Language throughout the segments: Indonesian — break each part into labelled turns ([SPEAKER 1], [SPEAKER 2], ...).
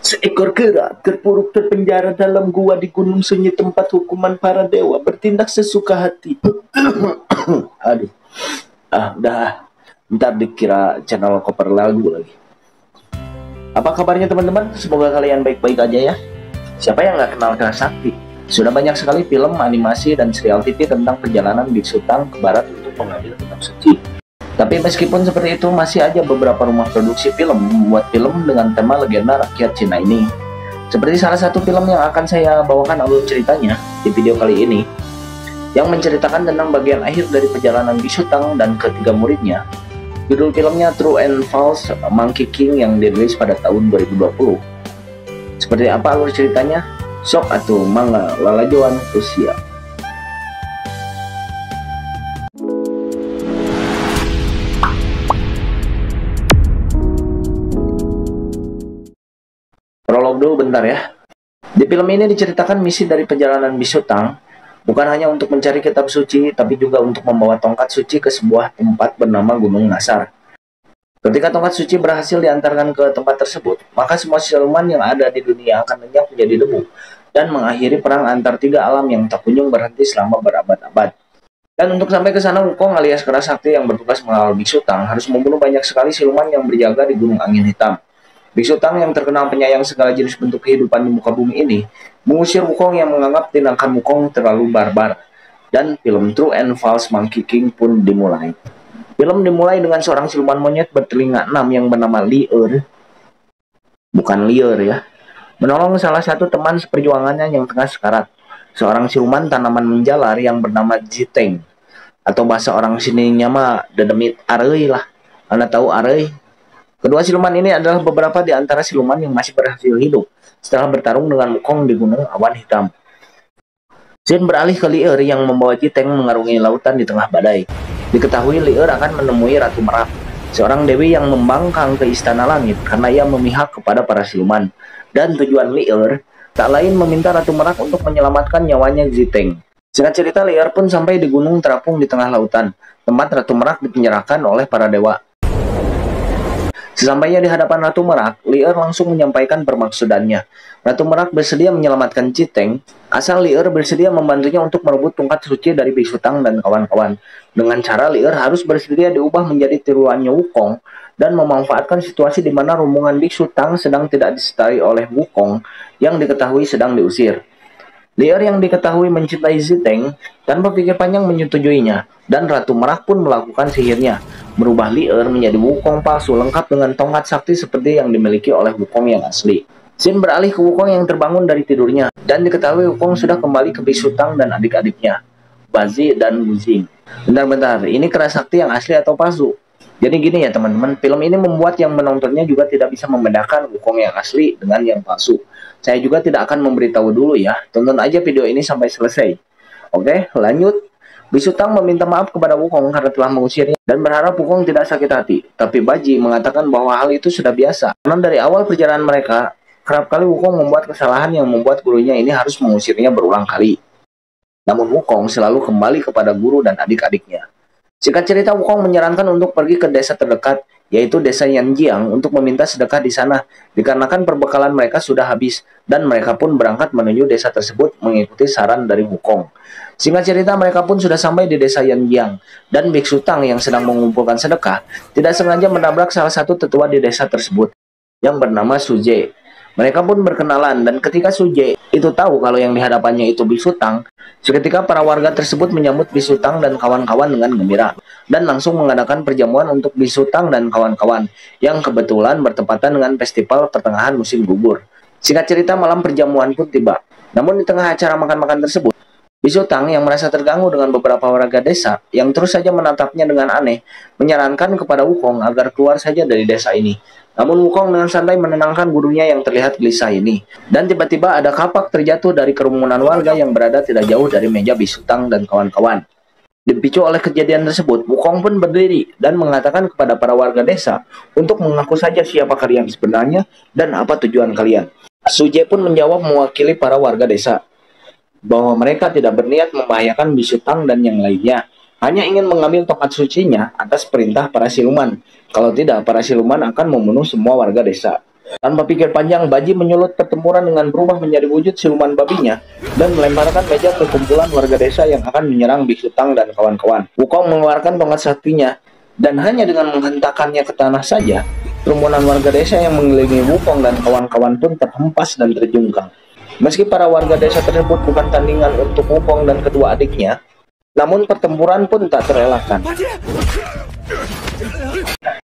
[SPEAKER 1] Seekor kera terpuruk terpenjara dalam gua di Gunung Sunyi tempat hukuman para dewa bertindak sesuka hati. Aduh, udah. Ntar dikira channel cover lagu lagi. Apa kabarnya teman-teman? Semoga kalian baik-baik aja ya. Siapa yang nggak kenal Kera Sakti? Sudah banyak sekali film, animasi, dan serial TV tentang perjalanan biksu Tang ke barat untuk mengambil kitab suci. Tapi meskipun seperti itu, masih aja beberapa rumah produksi film membuat film dengan tema legenda rakyat Cina ini. Seperti salah satu film yang akan saya bawakan alur ceritanya di video kali ini, yang menceritakan tentang bagian akhir dari perjalanan biksu Tang dan ketiga muridnya. Judul filmnya True and False Monkey King yang dirilis pada tahun 2020. Seperti apa alur ceritanya? Sok atau mangga lalajoan Rusia. Prolog dulu bentar ya. Di film ini diceritakan misi dari perjalanan biksu Tang bukan hanya untuk mencari kitab suci, tapi juga untuk membawa tongkat suci ke sebuah tempat bernama Gunung Nasar. Ketika tongkat suci berhasil diantarkan ke tempat tersebut, maka semua siluman yang ada di dunia akan lenyap menjadi debu dan mengakhiri perang antar tiga alam yang tak kunjung berhenti selama berabad-abad. Dan untuk sampai ke sana, Wukong alias Kera Sakti yang bertugas mengawal biksu Tang harus membunuh banyak sekali siluman yang berjaga di Gunung Angin Hitam. Biksu Tang yang terkenal penyayang segala jenis bentuk kehidupan di muka bumi ini mengusir Wukong yang menganggap tindakan Wukong terlalu barbar. Dan film True and False Monkey King pun dimulai. Film dimulai dengan seorang siluman monyet bertelinga 6 yang bernama Li'er, bukan Lier ya, menolong salah satu teman seperjuangannya yang tengah sekarat, seorang siluman tanaman menjalar yang bernama Jiteng, atau bahasa orang sininya mah dedemit arei lah. Anda tahu arei? Kedua siluman ini adalah beberapa di antara siluman yang masih berhasil hidup setelah bertarung dengan Wukong di Gunung Awan Hitam. Scene beralih ke Lier yang membawa Jiteng mengarungi lautan di tengah badai. Diketahui Lier akan menemui Ratu Merak, seorang dewi yang membangkang ke istana langit karena ia memihak kepada para siluman. Dan tujuan Lier tak lain meminta Ratu Merak untuk menyelamatkan nyawanya Jiteng. Singkat cerita, Lier pun sampai di gunung terapung di tengah lautan, tempat Ratu Merak dipenjarakan oleh para dewa. Sesampainya di hadapan Ratu Merak, Lier langsung menyampaikan permaksudannya. Ratu Merak bersedia menyelamatkan Jiteng, asal Lier bersedia membantunya untuk merebut tongkat suci dari biksu Tang dan kawan-kawan. Dengan cara Lier harus bersedia diubah menjadi tiruannya Wukong dan memanfaatkan situasi di mana rombongan biksu Tang sedang tidak disertai oleh Wukong yang diketahui sedang diusir. Lier yang diketahui mencintai Jiteng tanpa pikir panjang menyetujuinya, dan Ratu Merak pun melakukan sihirnya, merubah Lier menjadi Wukong palsu lengkap dengan tongkat sakti seperti yang dimiliki oleh Wukong yang asli. Scene beralih ke Wukong yang terbangun dari tidurnya, dan diketahui Wukong sudah kembali ke biksu Tang dan adik-adiknya, Bazi dan Wuzing. Bentar-bentar, ini Kera Sakti yang asli atau palsu? Jadi gini ya teman-teman, film ini membuat yang menontonnya juga tidak bisa membedakan Wukong yang asli dengan yang palsu. Saya juga tidak akan memberitahu dulu ya, tonton aja video ini sampai selesai. Oke, lanjut. Biksu Tang meminta maaf kepada Wukong karena telah mengusirnya dan berharap Wukong tidak sakit hati. Tapi Baji mengatakan bahwa hal itu sudah biasa. Karena dari awal perjalanan mereka, kerap kali Wukong membuat kesalahan yang membuat gurunya ini harus mengusirnya berulang kali. Namun Wukong selalu kembali kepada guru dan adik-adiknya. Singkat cerita, Wukong menyarankan untuk pergi ke desa terdekat, yaitu desa Yanjiang, untuk meminta sedekah di sana, dikarenakan perbekalan mereka sudah habis, dan mereka pun berangkat menuju desa tersebut mengikuti saran dari Wukong. Singkat cerita, mereka pun sudah sampai di desa Yanjiang, dan biksu Tang yang sedang mengumpulkan sedekah, tidak sengaja menabrak salah satu tetua di desa tersebut, yang bernama Suje. Mereka pun berkenalan, dan ketika Suje itu tahu kalau yang dihadapannya itu biksu Tang, seketika para warga tersebut menyambut biksu Tang dan kawan-kawan dengan gembira, dan langsung mengadakan perjamuan untuk biksu Tang dan kawan-kawan, yang kebetulan bertepatan dengan festival pertengahan musim gugur. Singkat cerita, malam perjamuan pun tiba. Namun di tengah acara makan-makan tersebut, biksu Tang yang merasa terganggu dengan beberapa warga desa yang terus saja menatapnya dengan aneh, menyarankan kepada Wukong agar keluar saja dari desa ini. Namun Wukong dengan santai menenangkan gurunya yang terlihat gelisah ini. Dan tiba-tiba ada kapak terjatuh dari kerumunan warga yang berada tidak jauh dari meja biksu Tang dan kawan-kawan. Dipicu oleh kejadian tersebut, Wukong pun berdiri dan mengatakan kepada para warga desa untuk mengaku saja siapa kalian sebenarnya dan apa tujuan kalian. Suje pun menjawab mewakili para warga desa bahwa mereka tidak berniat membahayakan biksu Tang dan yang lainnya, hanya ingin mengambil tongkat sucinya atas perintah para siluman. Kalau tidak, para siluman akan membunuh semua warga desa. Tanpa pikir panjang, Baji menyulut pertempuran dengan berubah menjadi wujud siluman babinya dan melemparkan meja ke kumpulan warga desa yang akan menyerang Biksu Tang dan kawan-kawan. Wukong mengeluarkan tongkat saktinya dan hanya dengan menghentakkannya ke tanah saja, kerumunan warga desa yang mengelilingi Wukong dan kawan-kawan pun terhempas dan terjungkang. Meski para warga desa tersebut bukan tandingan untuk Wukong dan kedua adiknya, namun pertempuran pun tak terelakkan.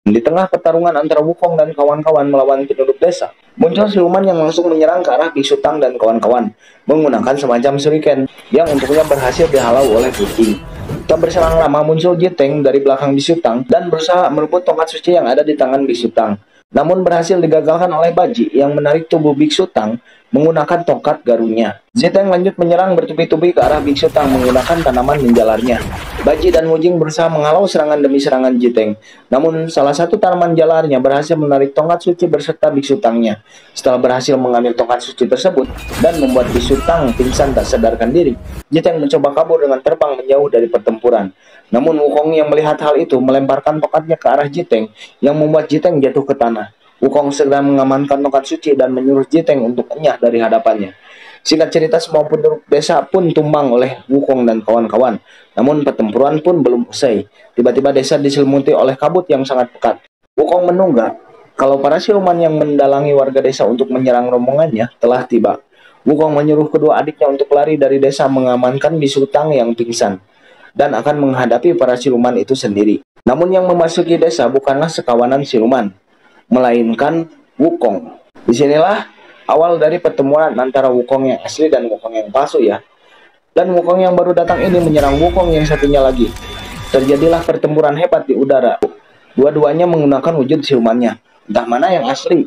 [SPEAKER 1] Di tengah pertarungan antara Wukong dan kawan-kawan melawan penduduk desa, muncul siluman yang langsung menyerang ke arah Biksu Tang dan kawan-kawan menggunakan semacam shuriken yang untuknya berhasil dihalau oleh Wuking. Tak berselang lama muncul Jiteng dari belakang Biksu Tang dan berusaha merebut tongkat suci yang ada di tangan Biksu Tang. Namun berhasil digagalkan oleh Baji yang menarik tubuh Biksu Tang menggunakan tongkat garunya. Jiteng lanjut menyerang bertubi-tubi ke arah Biksu Tang menggunakan tanaman menjalarnya. Baji dan Wujing berusaha menghalau serangan demi serangan Jiteng. Namun salah satu tanaman jalarnya berhasil menarik tongkat suci berserta Biksu Tangnya. Setelah berhasil mengambil tongkat suci tersebut dan membuat Biksu Tang pingsan tak sadarkan diri, Jiteng mencoba kabur dengan terbang menjauh dari pertempuran. Namun Wukong yang melihat hal itu melemparkan tongkatnya ke arah Jiteng yang membuat Jiteng jatuh ke tanah. Wukong segera mengamankan tongkat suci dan menyuruh Jiteng untuk enyah dari hadapannya. Singkat cerita, semua penduduk desa pun tumbang oleh Wukong dan kawan-kawan. Namun pertempuran pun belum usai. Tiba-tiba desa diselimuti oleh kabut yang sangat pekat. Wukong menunggak kalau para siluman yang mendalangi warga desa untuk menyerang rombongannya telah tiba. Wukong menyuruh kedua adiknya untuk lari dari desa mengamankan Biksu Tang yang pingsan dan akan menghadapi para siluman itu sendiri. Namun yang memasuki desa bukanlah sekawanan siluman, melainkan Wukong. Disinilah awal dari pertemuan antara Wukong yang asli dan Wukong yang palsu ya. Dan Wukong yang baru datang ini menyerang Wukong yang satunya lagi. Terjadilah pertempuran hebat di udara. Dua-duanya menggunakan wujud silumannya. Entah mana yang asli.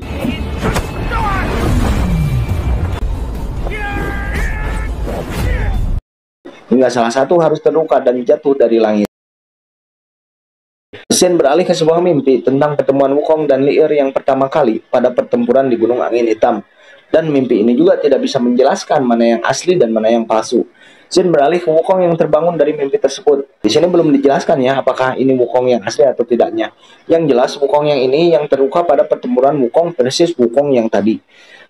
[SPEAKER 1] Hingga salah satu harus terluka dan jatuh dari langit. Scene beralih ke sebuah mimpi tentang pertemuan Wukong dan Li'er yang pertama kali pada pertempuran di Gunung Angin Hitam. Dan mimpi ini juga tidak bisa menjelaskan mana yang asli dan mana yang palsu. Scene beralih ke Wukong yang terbangun dari mimpi tersebut. Di sini belum dijelaskan ya apakah ini Wukong yang asli atau tidaknya. Yang jelas Wukong yang ini yang terluka pada pertempuran Wukong versus Wukong yang tadi.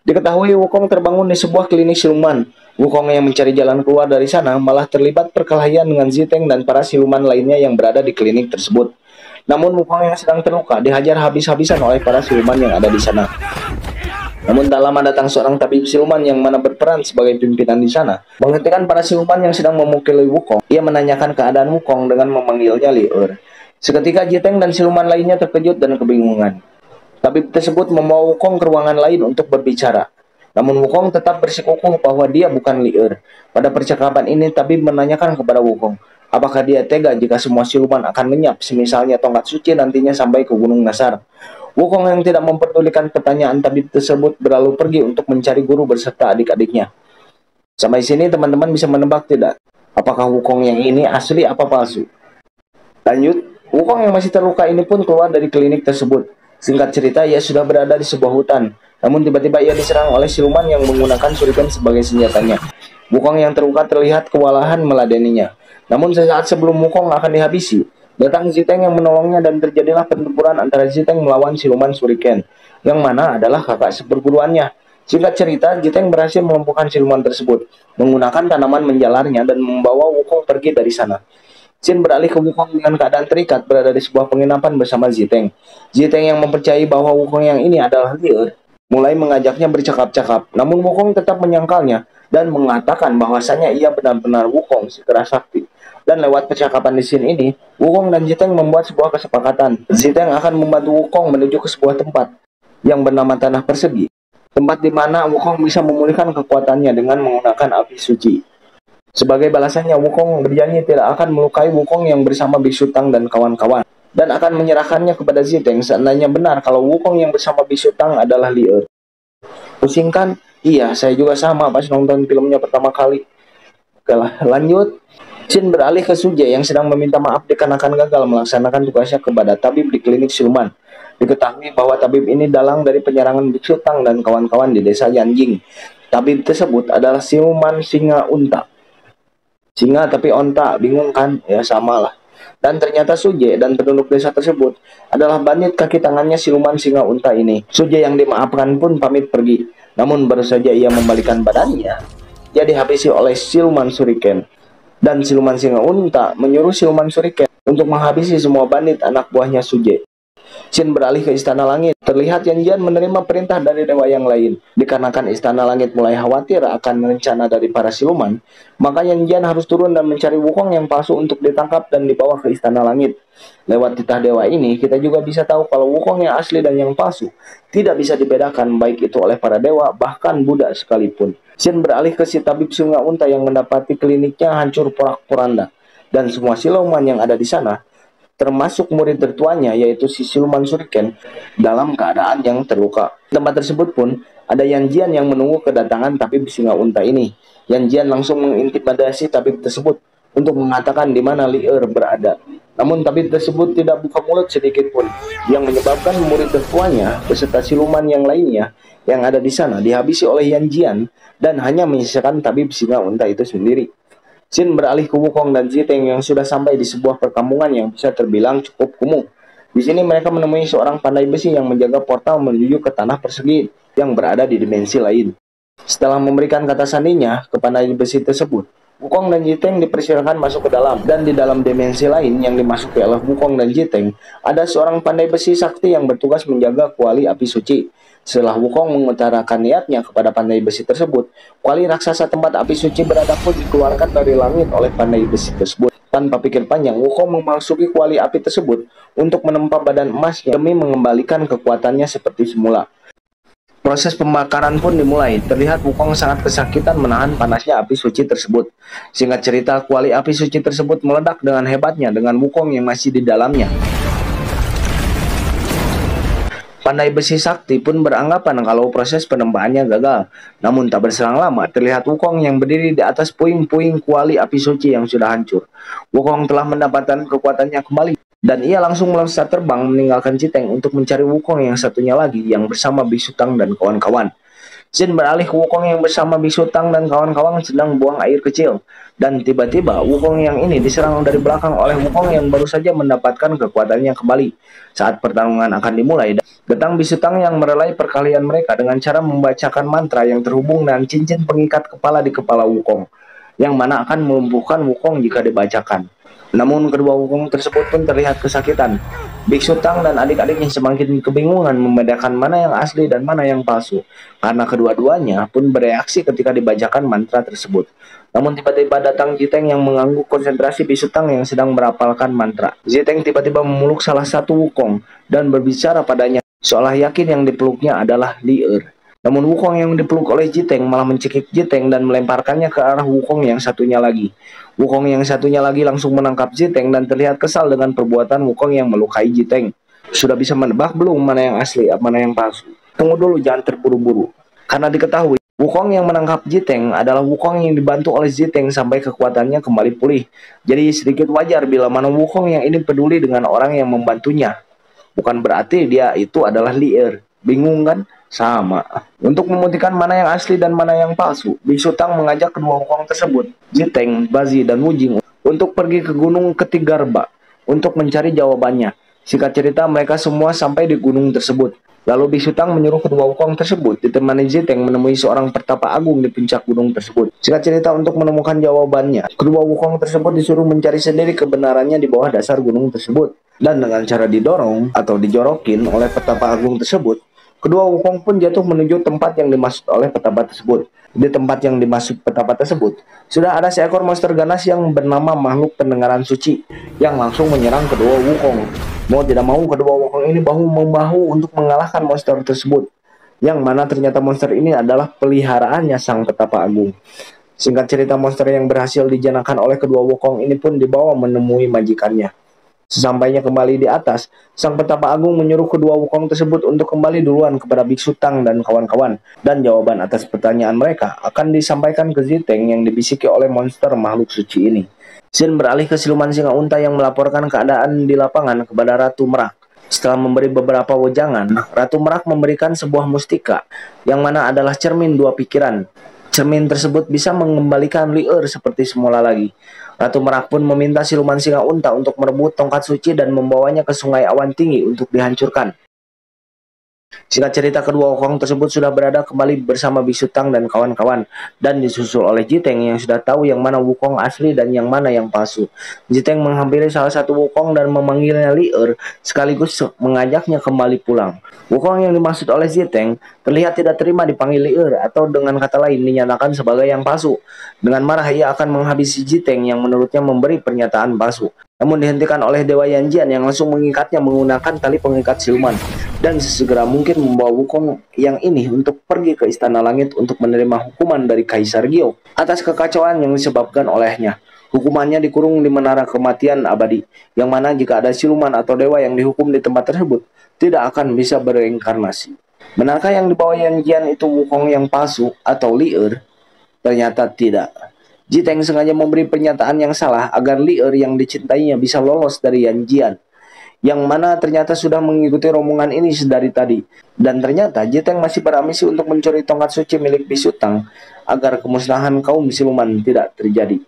[SPEAKER 1] Diketahui Wukong terbangun di sebuah klinik siluman. Wukong yang mencari jalan keluar dari sana malah terlibat perkelahian dengan Jiteng dan para siluman lainnya yang berada di klinik tersebut. Namun Wukong yang sedang terluka dihajar habis-habisan oleh para siluman yang ada di sana. Namun tak lama datang seorang tabib siluman yang mana berperan sebagai pimpinan di sana. Menghentikan para siluman yang sedang memukuli Wukong, ia menanyakan keadaan Wukong dengan memanggilnya Li'er. Seketika Jiteng dan siluman lainnya terkejut dan kebingungan. Tabib tersebut membawa Wukong ke ruangan lain untuk berbicara. Namun Wukong tetap bersikukuh bahwa dia bukan Li'er. Pada percakapan ini tabib menanyakan kepada Wukong, apakah dia tega jika semua siluman akan lenyap, semisalnya tongkat suci nantinya sampai ke Gunung Nasar. Wukong yang tidak memperdulikan pertanyaan tabib tersebut berlalu pergi untuk mencari guru berserta adik-adiknya. Sampai sini teman-teman bisa menebak tidak? Apakah Wukong yang ini asli apa palsu? Lanjut, Wukong yang masih terluka ini pun keluar dari klinik tersebut. Singkat cerita, ia sudah berada di sebuah hutan. Namun tiba-tiba ia diserang oleh siluman yang menggunakan shuriken sebagai senjatanya. Wukong yang terluka terlihat kewalahan meladeninya. Namun sesaat sebelum Wukong akan dihabisi, datang Jiteng yang menolongnya dan terjadilah pertempuran antara Jiteng melawan siluman shuriken, yang mana adalah kakak seperguruannya. Singkat cerita, Jiteng berhasil melumpuhkan siluman tersebut, menggunakan tanaman menjalarnya dan membawa Wukong pergi dari sana. Scene beralih ke Wukong dengan keadaan terikat berada di sebuah penginapan bersama Jiteng. Jiteng yang mempercayai bahwa Wukong yang ini adalah Li'er, mulai mengajaknya bercakap-cakap. Namun Wukong tetap menyangkalnya dan mengatakan bahwasanya ia benar-benar Wukong si keras sakti. Dan lewat percakapan di scene ini, Wukong dan Jiteng membuat sebuah kesepakatan. Jiteng akan membantu Wukong menuju ke sebuah tempat yang bernama Tanah Persegi. Tempat di mana Wukong bisa memulihkan kekuatannya dengan menggunakan api suci. Sebagai balasannya, Wukong berjanji tidak akan melukai Wukong yang bersama Biksu Tang dan kawan-kawan, dan akan menyerahkannya kepada Jiteng seandainya benar kalau Wukong yang bersama Biksu Tang adalah Li'er. Pusing kan? Iya, saya juga sama pas nonton filmnya pertama kali. Oke lah, lanjut. Scene beralih ke Suje yang sedang meminta maaf dikarenakan gagal melaksanakan tugasnya kepada tabib di klinik siluman. Diketahui bahwa tabib ini dalang dari penyerangan Biksu Tang dan kawan-kawan di desa Yanjing. Tabib tersebut adalah siluman singa unta. Singa tapi onta, bingung kan? Ya sama lah. Dan ternyata Suje dan penduduk desa tersebut adalah bandit kaki tangannya siluman singa unta ini. Suje yang dimaafkan pun pamit pergi. Namun baru saja ia membalikan badannya, ia dihabisi oleh siluman Shuriken. Dan siluman singa unta menyuruh siluman Shuriken untuk menghabisi semua bandit anak buahnya Suje. Shin beralih ke Istana Langit. Terlihat Yan Jian menerima perintah dari dewa yang lain. Dikarenakan Istana Langit mulai khawatir akan rencana dari para siluman, maka Yan Jian harus turun dan mencari Wukong yang palsu untuk ditangkap dan dibawa ke Istana Langit. Lewat titah dewa ini, kita juga bisa tahu kalau Wukong yang asli dan yang palsu tidak bisa dibedakan baik itu oleh para dewa, bahkan Buddha sekalipun. Shin beralih ke si tabib singa unta yang mendapati kliniknya hancur porak-poranda. Dan semua siluman yang ada di sana, termasuk murid tertuanya yaitu si siluman Shuriken, dalam keadaan yang terluka. Tempat tersebut pun ada Yan Jian yang menunggu kedatangan tabib singa unta ini. Yan Jian langsung mengintimidasi tabib tersebut untuk mengatakan di mana Li Er berada. Namun tabib tersebut tidak buka mulut sedikit pun, yang menyebabkan murid tertuanya beserta siluman yang lainnya yang ada di sana dihabisi oleh Yan Jian dan hanya menyisakan tabib singa unta itu sendiri. Shin beralih ke Wukong dan Ziteng yang sudah sampai di sebuah perkampungan yang bisa terbilang cukup kumuh. Di sini mereka menemui seorang pandai besi yang menjaga portal menuju ke tanah persegi yang berada di dimensi lain. Setelah memberikan kata sandinya ke pandai besi tersebut, Wukong dan Ziteng dipersilakan masuk ke dalam. Dan di dalam dimensi lain yang dimasuki oleh Wukong dan Ziteng, ada seorang pandai besi sakti yang bertugas menjaga kuali api suci. Setelah Wukong mengutarakan niatnya kepada pandai besi tersebut, kuali raksasa tempat api suci berada pun dikeluarkan dari langit oleh pandai besi tersebut. Tanpa pikir panjang, Wukong memasuki kuali api tersebut untuk menempa badan emasnya demi mengembalikan kekuatannya seperti semula. Proses pembakaran pun dimulai. Terlihat Wukong sangat kesakitan menahan panasnya api suci tersebut. Singkat cerita, kuali api suci tersebut meledak dengan hebatnya dengan Wukong yang masih di dalamnya. Pandai besi sakti pun beranggapan kalau proses penempaannya gagal. Namun tak berselang lama, terlihat Wukong yang berdiri di atas puing-puing kuali api suci yang sudah hancur. Wukong telah mendapatkan kekuatannya kembali, dan ia langsung melesat terbang meninggalkan Ziteng untuk mencari Wukong yang satunya lagi yang bersama Biksu Tang dan kawan-kawan. Shin beralih ke Wukong yang bersama Biksu Tang dan kawan-kawan sedang buang air kecil. Dan tiba-tiba Wukong yang ini diserang dari belakang oleh Wukong yang baru saja mendapatkan kekuatannya kembali. Saat pertarungan akan dimulai, datang Biksu Tang yang merelai perkelahian mereka dengan cara membacakan mantra yang terhubung dengan cincin pengikat kepala di kepala Wukong, yang mana akan melumpuhkan Wukong jika dibacakan. Namun kedua Wukong tersebut pun terlihat kesakitan. Biksu Tang dan adik-adiknya semakin kebingungan membedakan mana yang asli dan mana yang palsu, karena kedua-duanya pun bereaksi ketika dibacakan mantra tersebut. Namun tiba-tiba datang Ziteng yang mengganggu konsentrasi Biksu Tang yang sedang merapalkan mantra. Ziteng tiba-tiba memeluk salah satu Wukong dan berbicara padanya, seolah yakin yang dipeluknya adalah Li Er. Namun Wukong yang dipeluk oleh Ziteng malah mencekik Ziteng dan melemparkannya ke arah Wukong yang satunya lagi. Wukong yang satunya lagi langsung menangkap Ziteng dan terlihat kesal dengan perbuatan Wukong yang melukai Ziteng. Sudah bisa menebak belum mana yang asli, mana yang palsu? Tunggu dulu, jangan terburu-buru. Karena diketahui Wukong yang menangkap Ziteng adalah Wukong yang dibantu oleh Ziteng sampai kekuatannya kembali pulih. Jadi sedikit wajar bila mana Wukong yang ini peduli dengan orang yang membantunya. Bukan berarti dia itu adalah Li Er. Bingung kan? Sama. Untuk membuktikan mana yang asli dan mana yang palsu, Biksu Tang mengajak kedua Wukong tersebut, Ziteng, Bazi, dan Wujing, untuk pergi ke gunung Ketigarba untuk mencari jawabannya. Singkat cerita, mereka semua sampai di gunung tersebut. Lalu Biksu Tang menyuruh kedua Wukong tersebut ditemani Ziteng menemui seorang pertapa agung di puncak gunung tersebut. Singkat cerita, untuk menemukan jawabannya, kedua Wukong tersebut disuruh mencari sendiri kebenarannya di bawah dasar gunung tersebut. Dan dengan cara didorong atau dijorokin oleh pertapa agung tersebut, kedua Wukong pun jatuh menuju tempat yang dimaksud oleh petapa tersebut. Di tempat yang dimaksud petapa tersebut, sudah ada seekor monster ganas yang bernama makhluk pendengaran suci, yang langsung menyerang kedua Wukong. Mau tidak mau, kedua Wukong ini bahu-membahu untuk mengalahkan monster tersebut, yang mana ternyata monster ini adalah peliharaannya sang petapa agung. Singkat cerita, monster yang berhasil dijanakan oleh kedua Wukong ini pun dibawa menemui majikannya. Sesampainya kembali di atas, sang petapa agung menyuruh kedua Wukong tersebut untuk kembali duluan kepada Biksu Tang dan kawan-kawan, dan jawaban atas pertanyaan mereka akan disampaikan ke Ziteng yang dibisiki oleh monster makhluk suci ini. Shin beralih ke siluman singa unta yang melaporkan keadaan di lapangan kepada Ratu Merak. Setelah memberi beberapa wejangan, Ratu Merak memberikan sebuah mustika, yang mana adalah cermin dua pikiran. cermin tersebut bisa mengembalikan Li'er seperti semula lagi. Ratu Merak pun meminta siluman singa unta untuk merebut tongkat suci dan membawanya ke Sungai Awan Tinggi untuk dihancurkan. Singkat cerita, kedua wukong tersebut sudah berada kembali bersama Biksu Tang dan kawan-kawan, dan disusul oleh Jiteng yang sudah tahu yang mana wukong asli dan yang mana yang palsu. Jiteng menghampiri salah satu wukong dan memanggilnya Li'er, sekaligus mengajaknya kembali pulang. Wukong yang dimaksud oleh Jiteng terlihat tidak terima dipanggil Li'er, atau dengan kata lain dinyatakan sebagai yang palsu. Dengan marah ia akan menghabisi Jiteng yang menurutnya memberi pernyataan palsu. Namun dihentikan oleh Dewa Yanjian yang langsung mengikatnya menggunakan tali pengikat siluman, dan sesegera mungkin membawa wukong yang ini untuk pergi ke Istana Langit untuk menerima hukuman dari Kaisar Gyo atas kekacauan yang disebabkan olehnya. Hukumannya dikurung di menara kematian abadi, yang mana jika ada siluman atau dewa yang dihukum di tempat tersebut, tidak akan bisa bereinkarnasi. Benarkah yang dibawa Yanjian itu wukong yang palsu atau Li'er? Ternyata tidak. Jiteng sengaja memberi pernyataan yang salah agar Li'er yang dicintainya bisa lolos dari Yanjian, yang mana ternyata sudah mengikuti rombongan ini sedari tadi. Dan ternyata Jiteng masih berambisi untuk mencuri tongkat suci milik Biksu Tang agar kemusnahan kaum siluman tidak terjadi.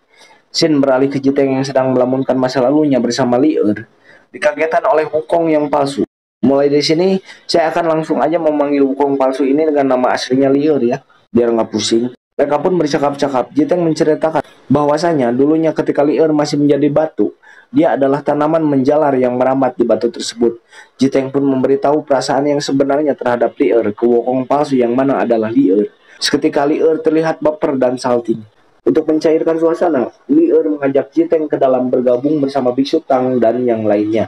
[SPEAKER 1] Shin beralih ke Jiteng yang sedang melamunkan masa lalunya bersama Li'er, dikagetkan oleh wukong yang palsu. Mulai dari sini, saya akan langsung aja memanggil wukong palsu ini dengan nama aslinya Li'er ya, biar nggak pusing. Mereka pun bercakap-cakap. Jiteng menceritakan bahwasanya dulunya ketika Li'er masih menjadi batu, dia adalah tanaman menjalar yang merambat di batu tersebut. Jiteng pun memberitahu perasaan yang sebenarnya terhadap Li'er ke wukong palsu yang mana adalah Li'er. Seketika Li'er terlihat baper dan salting. Untuk mencairkan suasana, Li'er mengajak Jiteng ke dalam bergabung bersama Biksu Tang dan yang lainnya.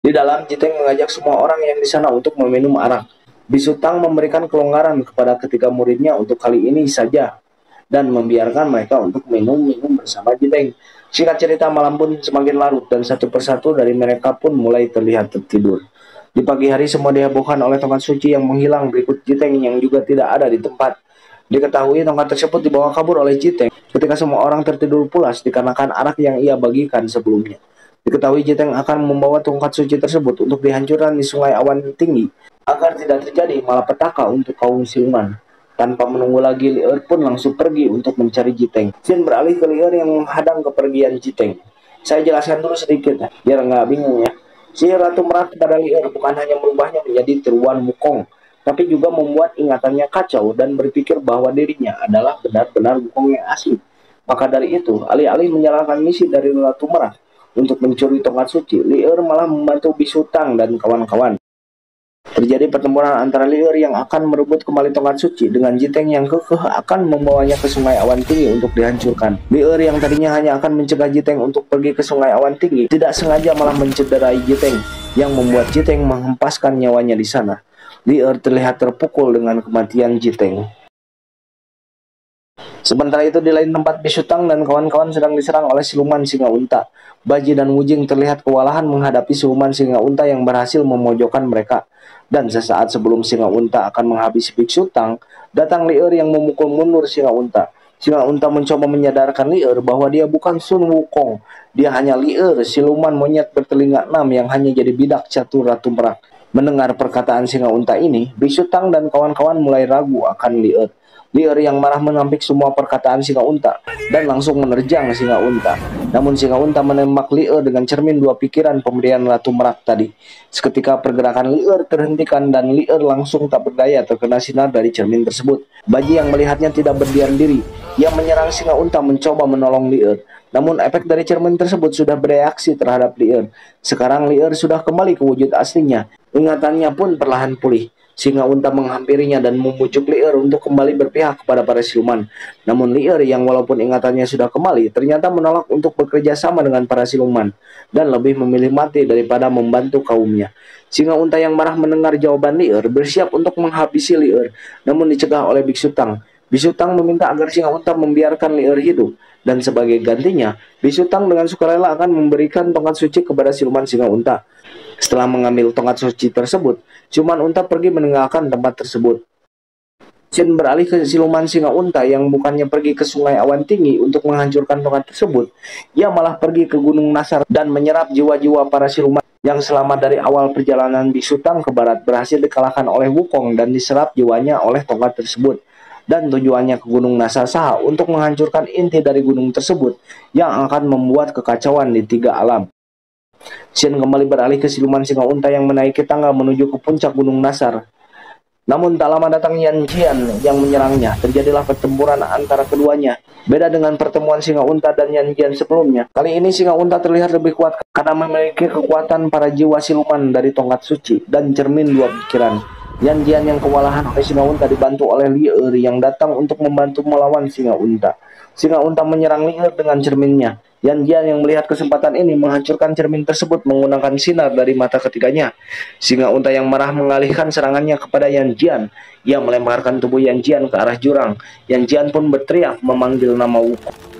[SPEAKER 1] Di dalam, Jiteng mengajak semua orang yang di sana untuk meminum arak. Biksu Tang memberikan kelonggaran kepada ketiga muridnya untuk kali ini saja, dan membiarkan mereka untuk minum-minum bersama Jiteng. Singkat cerita, malam pun semakin larut dan satu persatu dari mereka pun mulai terlihat tertidur. Di pagi hari semua dihebohkan oleh tongkat suci yang menghilang berikut Jiteng yang juga tidak ada di tempat. Diketahui tongkat tersebut dibawa kabur oleh Jiteng ketika semua orang tertidur pulas dikarenakan arak yang ia bagikan sebelumnya. Diketahui Jiteng akan membawa tongkat suci tersebut untuk dihancurkan di Sungai Awan Tinggi agar tidak terjadi malapetaka untuk kaum siluman. Tanpa menunggu lagi, Li'er pun langsung pergi untuk mencari Jiteng. Shin beralih ke Li'er yang menghadang kepergian Jiteng. Saya jelaskan dulu sedikit ya, biar nggak bingung ya. Si Ratu Merak kepada Li'er bukan hanya merubahnya menjadi tiruan wukong, tapi juga membuat ingatannya kacau dan berpikir bahwa dirinya adalah benar-benar wukong yang asli. Maka dari itu, alih-alih menjalankan misi dari Ratu Merak untuk mencuri tongkat suci, Li'er malah membantu Biksu Tang dan kawan-kawan. Terjadi pertempuran antara Li'er yang akan merebut kembali tongkat suci dengan Jiteng yang kekeh akan membawanya ke Sungai Awan Tinggi untuk dihancurkan. Li'er yang tadinya hanya akan mencegah Jiteng untuk pergi ke Sungai Awan Tinggi, tidak sengaja malah mencederai Jiteng, yang membuat Jiteng menghempaskan nyawanya di sana. Li'er terlihat terpukul dengan kematian Jiteng. Sementara itu di lain tempat, Biksu Tang dan kawan-kawan sedang diserang oleh siluman singa unta. Baji dan Wujing terlihat kewalahan menghadapi siluman singa unta yang berhasil memojokkan mereka. Dan sesaat sebelum singa unta akan menghabisi Biksu Tang, datang Li'er yang memukul mundur singa unta. Singa unta mencoba menyadarkan Li'er bahwa dia bukan Sun Wukong. Dia hanya Li'er, siluman monyet bertelinga 6 yang hanya jadi bidak catur Ratu Merak. Mendengar perkataan singa unta ini, Biksu Tang dan kawan-kawan mulai ragu akan Li'er. Li'er yang marah menampik semua perkataan singa unta dan langsung menerjang singa unta. Namun singa unta menembak Li'er dengan cermin dua pikiran pemberian Ratu Merak tadi. Seketika pergerakan Li'er terhentikan dan Li'er langsung tak berdaya terkena sinar dari cermin tersebut. Baji yang melihatnya tidak berdiam diri. Ia menyerang singa unta mencoba menolong Li'er. Namun efek dari cermin tersebut sudah bereaksi terhadap Li'er. Sekarang Li'er sudah kembali ke wujud aslinya. Ingatannya pun perlahan pulih. Singa unta menghampirinya dan membujuk Li'er untuk kembali berpihak kepada para siluman. Namun Li'er yang walaupun ingatannya sudah kembali, ternyata menolak untuk bekerja sama dengan para siluman dan lebih memilih mati daripada membantu kaumnya. Singa unta yang marah mendengar jawaban Li'er bersiap untuk menghabisi Li'er, namun dicegah oleh Biksu Tang. Biksu Tang meminta agar singa unta membiarkan Li'er hidup, dan sebagai gantinya, Biksu Tang dengan sukarela akan memberikan tongkat suci kepada siluman singa unta. Setelah mengambil tongkat suci tersebut, siluman unta pergi meninggalkan tempat tersebut. Shin beralih ke siluman singa unta yang bukannya pergi ke Sungai Awan Tinggi untuk menghancurkan tongkat tersebut. Ia malah pergi ke Gunung Nasar dan menyerap jiwa-jiwa para siluman yang selamat dari awal perjalanan Biksu Tang ke barat berhasil dikalahkan oleh Wukong dan diserap jiwanya oleh tongkat tersebut. dan tujuannya ke Gunung Nasar Saha untuk menghancurkan inti dari gunung tersebut yang akan membuat kekacauan di tiga alam. Shen kembali beralih ke siluman singa unta yang menaiki tangga menuju ke puncak Gunung Nasar. Namun tak lama datang Yan Jian yang menyerangnya. Terjadilah pertempuran antara keduanya. Beda dengan pertemuan singa unta dan Yan Jian sebelumnya, kali ini singa unta terlihat lebih kuat karena memiliki kekuatan para jiwa siluman dari tongkat suci dan cermin dua pikiran. Yan Jian yang kewalahan oleh singa unta dibantu oleh Li Er yang datang untuk membantu melawan singa unta. Singa unta menyerang Li Er dengan cerminnya. Yan Jian yang melihat kesempatan ini menghancurkan cermin tersebut menggunakan sinar dari mata ketiganya. Singa unta yang marah mengalihkan serangannya kepada Yan Jian. Ia melemparkan tubuh Yan Jian ke arah jurang. Yan Jian pun berteriak memanggil nama Wukong.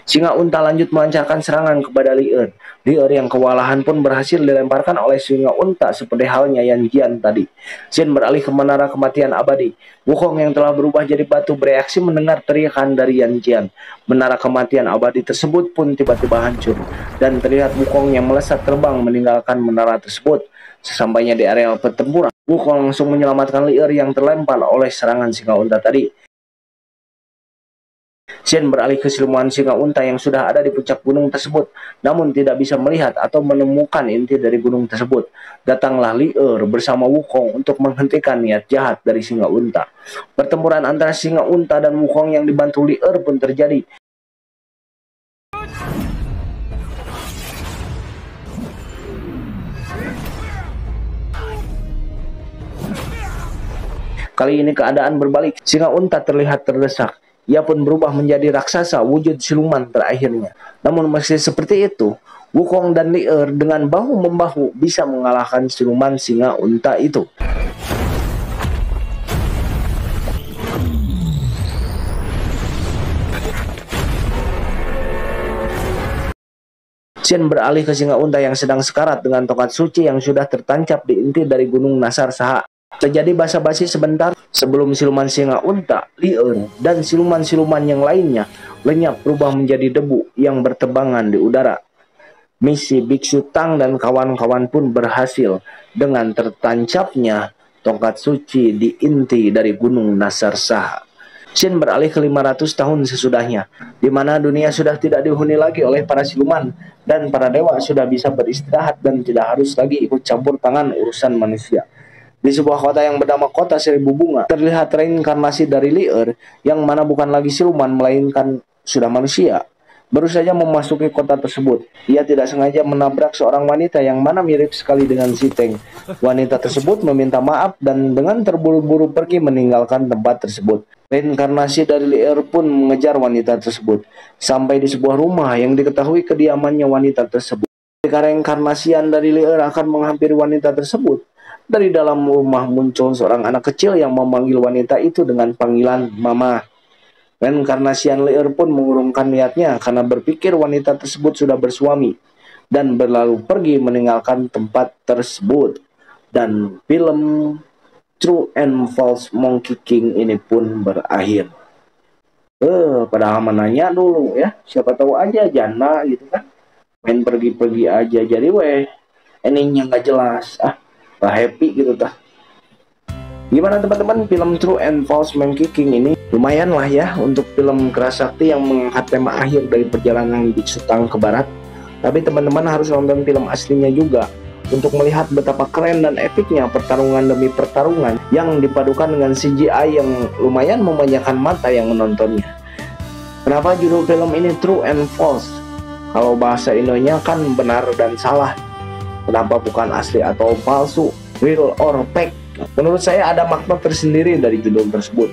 [SPEAKER 1] Singa unta lanjut melancarkan serangan kepada Li Er. Li Er yang kewalahan pun berhasil dilemparkan oleh singa unta seperti halnya Yan Jian tadi. Shen beralih ke menara kematian abadi. Wukong yang telah berubah jadi batu bereaksi mendengar teriakan dari Yan Jian. Menara kematian abadi tersebut pun tiba-tiba hancur dan terlihat Wukong yang melesat terbang meninggalkan menara tersebut. Sesampainya di area pertempuran, Wukong langsung menyelamatkan Li Er yang terlempar oleh serangan singa unta tadi. Shen beralih ke siluman singa unta yang sudah ada di puncak gunung tersebut, namun tidak bisa melihat atau menemukan inti dari gunung tersebut. Datanglah Li Er bersama Wukong untuk menghentikan niat jahat dari singa unta. Pertempuran antara singa unta dan Wukong yang dibantu Li Er pun terjadi. Kali ini keadaan berbalik, singa unta terlihat terdesak. Ia pun berubah menjadi raksasa wujud siluman terakhirnya. Namun meski seperti itu, Wukong dan Li Er dengan bahu-membahu bisa mengalahkan siluman singa unta itu. Shen beralih ke singa unta yang sedang sekarat dengan tongkat suci yang sudah tertancap di inti dari Gunung Nasar Saha. Terjadi basa-basi sebentar sebelum siluman singa unta, Li Er, dan siluman-siluman yang lainnya lenyap berubah menjadi debu yang bertebangan di udara. Misi Biksu Tang dan kawan-kawan pun berhasil dengan tertancapnya tongkat suci di inti dari Gunung Nasar Saha. Shen beralih ke 500 tahun sesudahnya, di mana dunia sudah tidak dihuni lagi oleh para siluman, dan para dewa sudah bisa beristirahat dan tidak harus lagi ikut campur tangan urusan manusia. Di sebuah kota yang bernama Kota Seribu Bunga, terlihat reinkarnasi dari Li Er, yang mana bukan lagi siluman, melainkan sudah manusia. Baru saja memasuki kota tersebut, ia tidak sengaja menabrak seorang wanita yang mana mirip sekali dengan Si Teng. Wanita tersebut meminta maaf dan dengan terburu-buru pergi meninggalkan tempat tersebut. Reinkarnasi dari Li Er pun mengejar wanita tersebut, sampai di sebuah rumah yang diketahui kediamannya wanita tersebut. Ketika reinkarnasian dari Li Er akan menghampiri wanita tersebut, dari dalam rumah muncul seorang anak kecil yang memanggil wanita itu dengan panggilan Mama. Reinkarnasian Li Er pun mengurungkan niatnya karena berpikir wanita tersebut sudah bersuami dan berlalu pergi meninggalkan tempat tersebut. Dan film True and False Monkey King ini pun berakhir. Padahal menanya dulu ya, siapa tahu aja janda gitu kan, main pergi-pergi aja jadi endingnya nggak jelas. Gak happy gitu tah. Gimana teman-teman, film True and False Monkey King ini lumayan lah ya untuk film kerasakti yang mengangkat tema akhir dari perjalanan Biksu Tang ke barat. Tapi teman-teman harus nonton film aslinya juga untuk melihat betapa keren dan epiknya pertarungan demi pertarungan yang dipadukan dengan CGI yang lumayan memanjakan mata yang menontonnya. Kenapa judul film ini True and False? Kalau bahasa Indonya kan benar dan salah. Kenapa bukan asli atau palsu, real or fake? Menurut saya ada makna tersendiri dari judul tersebut,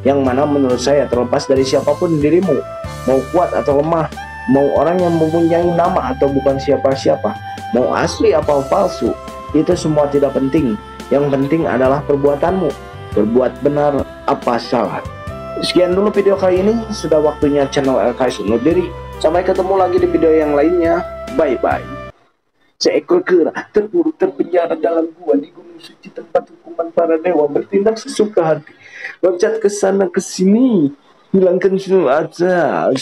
[SPEAKER 1] yang mana menurut saya terlepas dari siapapun dirimu, mau kuat atau lemah, mau orang yang mempunyai nama atau bukan siapa-siapa, mau asli atau palsu, itu semua tidak penting. Yang penting adalah perbuatanmu, berbuat benar apa salah. Sekian dulu video kali ini, sudah waktunya channel LKS undur diri. Sampai ketemu lagi di video yang lainnya, bye-bye. Seekor kera terkurung terpenjara dalam gua di gunung suci tempat hukuman para dewa bertindak sesuka hati. Loncat ke sana ke sini, hilangkan semua aja.